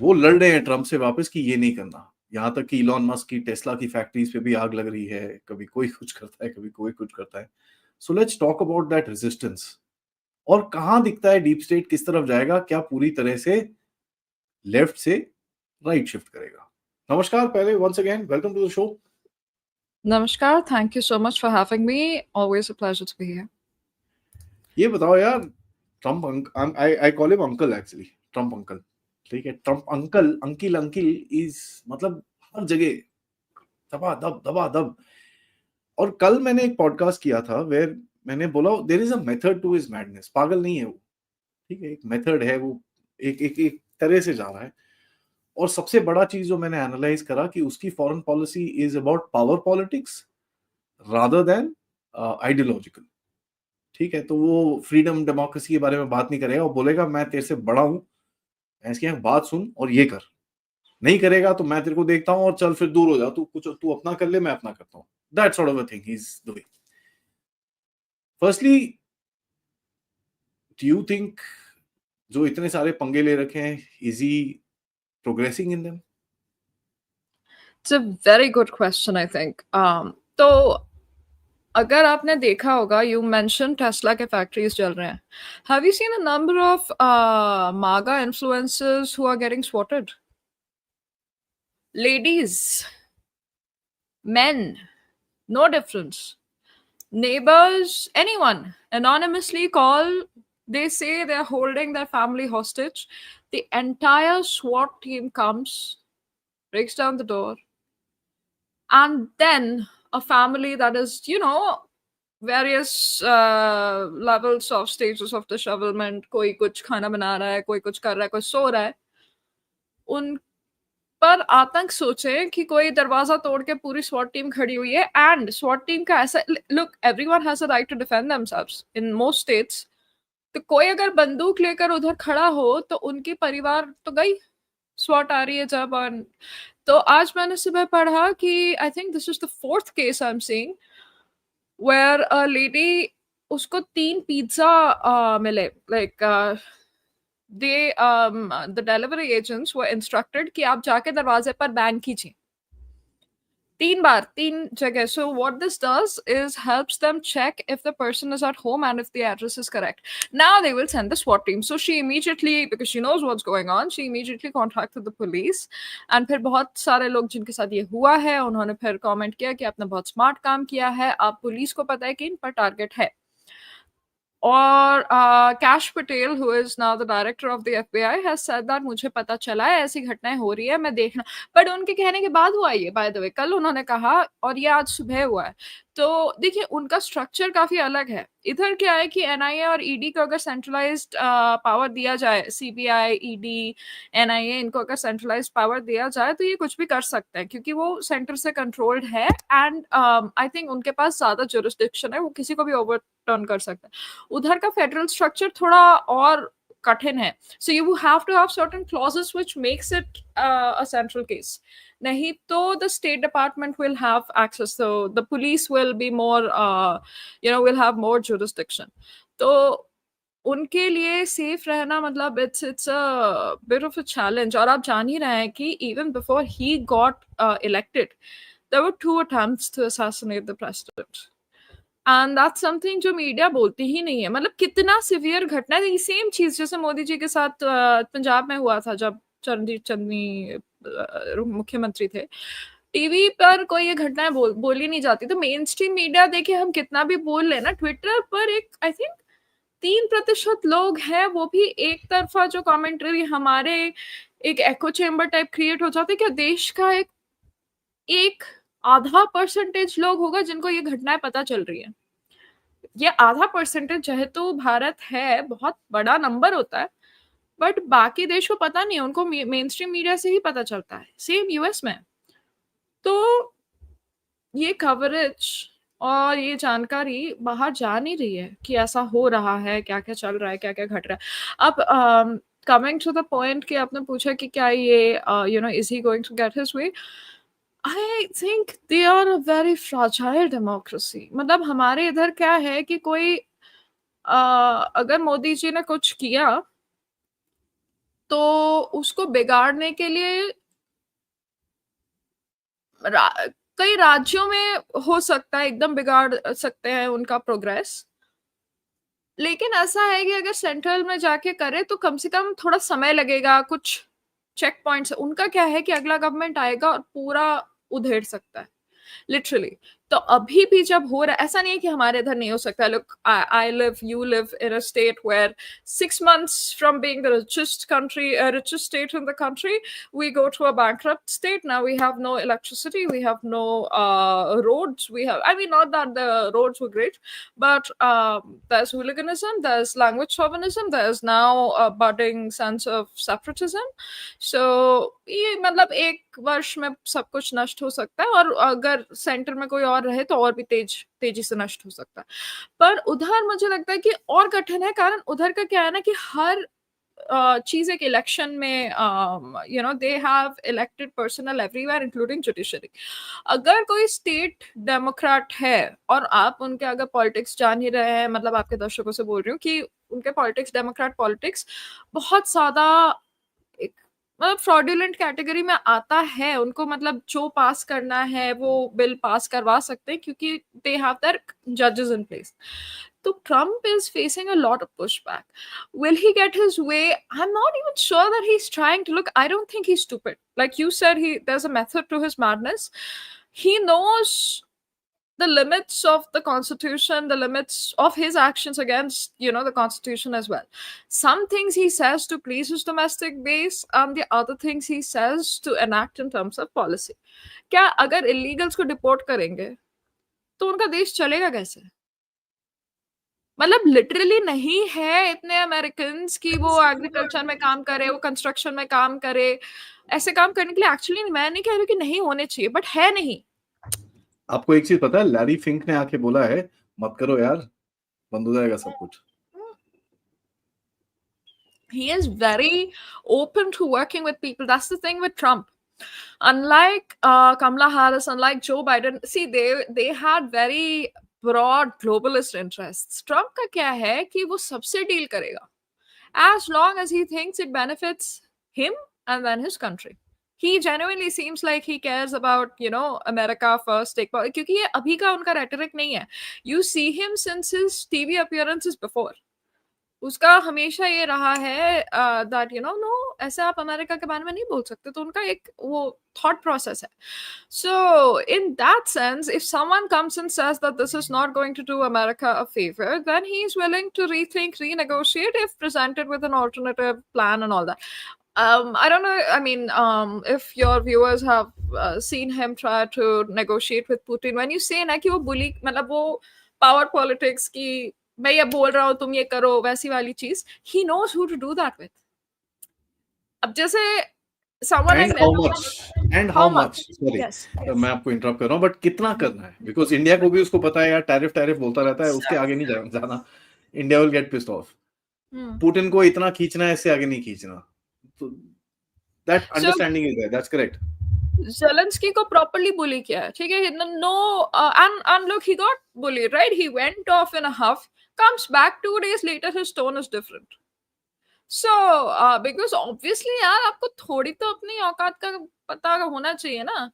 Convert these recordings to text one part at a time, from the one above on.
वो लड़ रहे हैं ट्रम्प से वापस कि ये नहीं करना। यहाँ तक कि इलॉन मस्क की टेस्ला की फैक्ट्रीज पे भी आग लग रही है, कभी कोई कुछ करता है, कभी कोई कुछ करता है। So let's talk about that resistance, और कहाँ दिखता है डीप स्टेट किस तरफ जाएगा, क्या पूरी तरह से लेफ्ट से राइट शिफ्ट करेगा। नमस्कार, पहले once again welcome to the show. Namaskar. Thank you so much for having me. Always a pleasure to be here. ये बताओ यार, Trump, I call him uncle actually, Trump uncle, ठीक है, Trump uncle, uncle uncle is मतलब हर जगह दबा दब दबा दब। और कल मैंने एक पॉडकास्ट किया था वेयर मैंने बोला there is a method to his madness. पागल नहीं है वो, ठीक है, एक मेथड है वो, एक तरह से जा रहा है। और सबसे बड़ा चीज जो मैंने एनालाइज करा कि उसकी foreign policy is about power politics rather than ideological. ठीक है, तो वो फ्रीडम डेमोक्रेसी के बारे में बात नहीं करेगा, वो बोलेगा मैं तेरे से बड़ा हूं, मैं इसकी बात सुन और ये कर। नहीं करेगा तो मैं तेरे को देखता हूं और चल फिर दूर हो जा, तू कुछ तू अपना कर ले, मैं अपना करता हूं। That sort of a thing he is doing. Firstly, do you think जो इतने सारे पंगे ले रखे हैं, is he progressing in them? It's a very good question, I think. तो अगर आपने देखा होगा, you mentioned Tesla के factories चल रहे हैं. Have you seen a number of MAGA influencers who are getting swatted? Ladies, men, no difference. Neighbors, anyone, anonymously call. They say they're holding their family hostage. The entire SWAT team comes, breaks down the door, and then a family that is, various levels of stages of dishevelment, कोई कुछ खाना बना रहा है, कोई कुछ कर रहा है, कोई सो रहा है, उन पर आतंक सोचे कि कोई दरवाजा तोड़ के पूरी स्वॉट टीम खड़ी हुई है। एंड स्वॉट टीम का ऐसा, look, everyone has a right to defend themselves in most states. तो कोई अगर बंदूक लेकर उधर खड़ा हो तो उनकी परिवार तो गई, स्वॉट आ रही है जब। और तो आज मैंने सुबह पढ़ा कि I think this is the fourth case I am seeing where a lady, उसको 3 पिज्जा मिले, लाइक the delivery agents were instructed कि आप जाके दरवाजे पर बैंग कीजिए 3 बार, 3 जगह. So what this does is helps them check if the person is at home and if the address is correct. Now they will send the SWAT team. So she immediately, because she knows what's going on, she immediately contacted the police. And फिर बहुत सारे लोग जिनके साथ ये हुआ है, उन्होंने फिर कमेंट किया कि आपने बहुत स्मार्ट काम किया है, आप पुलिस को पता है कि इन पर टारगेट है. और cash Patel, who is now the director of the FBI, has said that मुझे पता चला है ऐसी घटनाएं हो रही है, मैं देखना. बट उनके कहने के बाद हुआ ये, बाय द वे, कल उन्होंने कहा और ये आज सुबह हुआ है. तो देखिए, उनका स्ट्रक्चर काफी अलग है. इधर क्या है कि एनआईए और ईडी को अगर सेंट्रलाइज्ड पावर दिया जाए, सीबीआई, ईडी, एनआईए, इनको अगर सेंट्रलाइज्ड पावर दिया जाए तो ये कुछ भी कर सकते हैं क्योंकि वो सेंटर से कंट्रोल्ड है. एंड आई थिंक उनके पास ज्यादा जुरिस्डिक्शन है, वो किसी को भी ओवरटर्न कर सकते हैं. उधर का फेडरल स्ट्रक्चर थोड़ा और कठिन है. So you have to have certain clauses which makes it a central case. नहीं तो the state department will have access, so the police will be more, will have more jurisdiction. तो उनके लिए safe रहना मतलब it's a bit of a challenge. और आप जान ही रहे हैं कि even before he got elected there were 2 attempts to assassinate the president. And that's something जो मीडिया बोलती ही नहीं है. मतलब कितना सिवियर घटना है. सेम चीज जैसे मोदी जी के साथ पंजाब में हुआ था जब चरणजीत चन्नी मुख्यमंत्री थे. टीवी पर कोई ये घटनाएं बोली नहीं जाती. तो मेन स्ट्रीम मीडिया, देखिए, हम कितना भी बोल लेना, ट्विटर पर एक आई थिंक 3% लोग हैं, वो भी एक तरफा जो कमेंट्री हमारे एक एको चेम्बर टाइप क्रिएट हो जाते. क्या देश का एक आधा परसेंटेज लोग होगा जिनको ये घटनाएं पता चल रही है. ये आधा परसेंटेज चाहे तो भारत है, बहुत बड़ा नंबर होता है, बट बाकी देश को पता नहीं है. उनको मेन स्ट्रीम मीडिया से ही पता चलता है. सेम यूएस में. तो ये कवरेज और ये जानकारी बाहर जा नहीं रही है कि ऐसा हो रहा है, क्या क्या चल रहा है, क्या क्या घट रहा है. अब कमिंग टू द पॉइंट कि आपने पूछा कि क्या ये is he going to get his way. I think they are a very fragile democracy. मतलब हमारे इधर क्या है कि कोई अगर मोदी जी ने कुछ किया तो उसको बिगाड़ने के लिए कई राज्यों में हो सकता है एकदम बिगाड़ सकते हैं उनका प्रोग्रेस, लेकिन ऐसा है कि अगर सेंट्रल में जाके करे तो कम से कम थोड़ा समय लगेगा, कुछ चेक पॉइंट्स। उनका क्या है कि अगला गवर्नमेंट आएगा और पूरा उधेड़ सकता है लिटरली। तो अभी भी जब हो रहा है, ऐसा नहीं है कि हमारे इधर नहीं हो सकता। Look, I live, you live in a state where 6 months from being the richest state in the country, we go to a bankrupt state. Now we have no electricity, we have no roads, we have, I mean, not that the roads were great, but there's hooliganism, there's language chauvinism, there's now a budding sense of separatism. So ये मतलब एक वर्ष में सब कुछ नष्ट हो सकता है, और अगर सेंटर में कोई और रहे तो और भी तेजी से नष्ट हो सकता है। पर उधर मुझे लगता है कि और कठिन है, कारण उधर का क्या है ना कि हर चीज एक इलेक्शन में, they have elected personal everywhere including judiciary. अगर कोई स्टेट डेमोक्रेट है और आप उनके अगर पॉलिटिक्स जान ही रहे हैं, मतलब आपके दर्शकों से बोल रही हूँ कि उनके पॉलिटिक्स, डेमोक्रेट पॉलिटिक्स बहुत ज्यादा एक मतलब फ्रॉडुलेंट कैटेगरी में आता है। उनको मतलब जो पास करना है वो बिल पास करवा सकते हैं क्योंकि दे हैव देयर जजेस इन प्लेस। तो Trump is facing a lot of pushback. Will he get his way? I'm not even sure that he's trying to look. I don't think he's stupid. Like you said, there's a method to his madness. He knows the limits of the Constitution, the limits of his actions against, the Constitution as well. Some things he says to please his domestic base, and the other things he says to enact in terms of policy. क्या अगर illegals को deport करेंगे तो उनका देश चलेगा कैसे? मतलब लिटरली नहीं है इतने अमेरिकन कि वो एग्रीकल्चर में काम करे, वो कंस्ट्रक्शन में काम करे। ऐसे काम करने के लिए एक्चुअली मैं नहीं कह रही कि नहीं होने चाहिए, बट है नहीं। आपको एक चीज पता है, लैरी फिंक ने आके बोला है मत करो यार, बंद हो जाएगा सब कुछ। He is very open to working with people. That's the thing with Trump. Unlike Kamala Harris, unlike Joe Biden, see, they had very broad globalist interests. Trump का क्या है कि वो सबसे डील करेगा as long as he thinks it benefits him and then his country. He genuinely seems like he cares about, America first. क्योंकि ये अभी का उनका rhetoric नहीं है. You see him since his TV appearances before. उसका हमेशा ये रहा है that no, ऐसे आप अमेरिका के बारे में नहीं बोल सकते। तो उनका एक वो thought process है। So in that sense, if someone comes and says that this is not going to do America a favor, then he is willing to rethink, renegotiate if presented with an alternative plan and all that. I don't know, I mean, if your viewers have seen him try to negotiate with Putin, when you say ना कि वो bully, मतलब वो power politics की मैं ये बोल रहा हूँ तुम ये करो, वैसी वाली चीज, he knows who to do that with. अब जैसे someone and like how much sorry, yes. मैं आपको इंटरप्ट कर रहा हूँ, बट कितना करना है, बिकॉज इंडिया को भी उसको पता है यार, टैरिफ बोलता रहता है, उसके आगे नहीं जाना, India will get pissed off. Putin को इतना खींचना है, इससे आगे नहीं खींचना। तो that understanding is there, that's correct. Zelensky को properly bully किया है, ठीक है, no, and look, he got bullied, right? He went off in a huff, comes back 2 days later, his tone is different. So because obviously यार आपको थोड़ी तो अपनी औकात का पता होना चाहिए ना।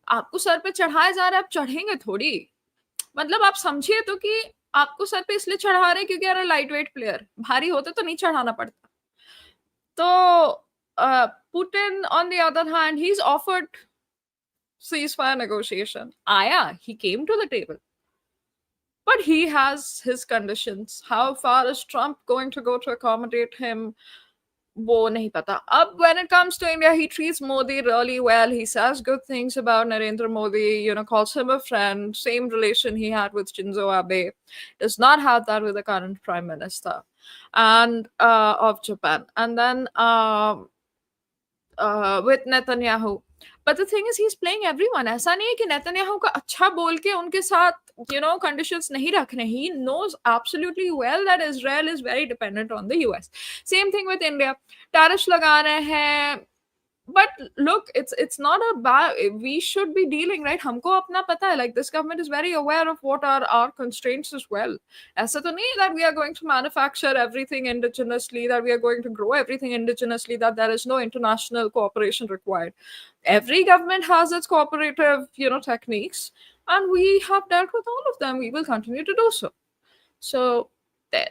आपको सर पे चढ़ाया जा रहा है, आप चढ़ेंगे थोड़ी। मतलब आप समझिए तो कि आपको सर पे इसलिए चढ़ा रहे क्योंकि यार लाइट वेट प्लेयर, भारी होते तो नहीं चढ़ाना पड़ता। तो Putin, on the other hand, he's offered ceasefire negotiation. He came to the table. But he has his conditions. How far is Trump going to go to accommodate him? वो नहीं पता। अब when it comes to India, he treats Modi really well. He says good things about Narendra Modi, calls him a friend. Same relation he had with Shinzo Abe. Does not have that with the current prime minister and of Japan. And then with Netanyahu. But the thing is, he's playing everyone. ऐसा नहीं है कि Netanyahu का अच्छा बोल के उनके साथ, conditions नहीं रखने. He knows absolutely well that Israel is very dependent on the US. Same thing with India. Tariffs लगा रहे हैं, but look, it's not a bad, we should be dealing, right? Humko apna pata hai, like this government is very aware of what are our constraints as well. Aisa to nahi that we are going to manufacture everything indigenously, that we are going to grow everything indigenously, that there is no international cooperation required. Every government has its cooperative, techniques, and we have dealt with all of them. We will continue to do so. So there.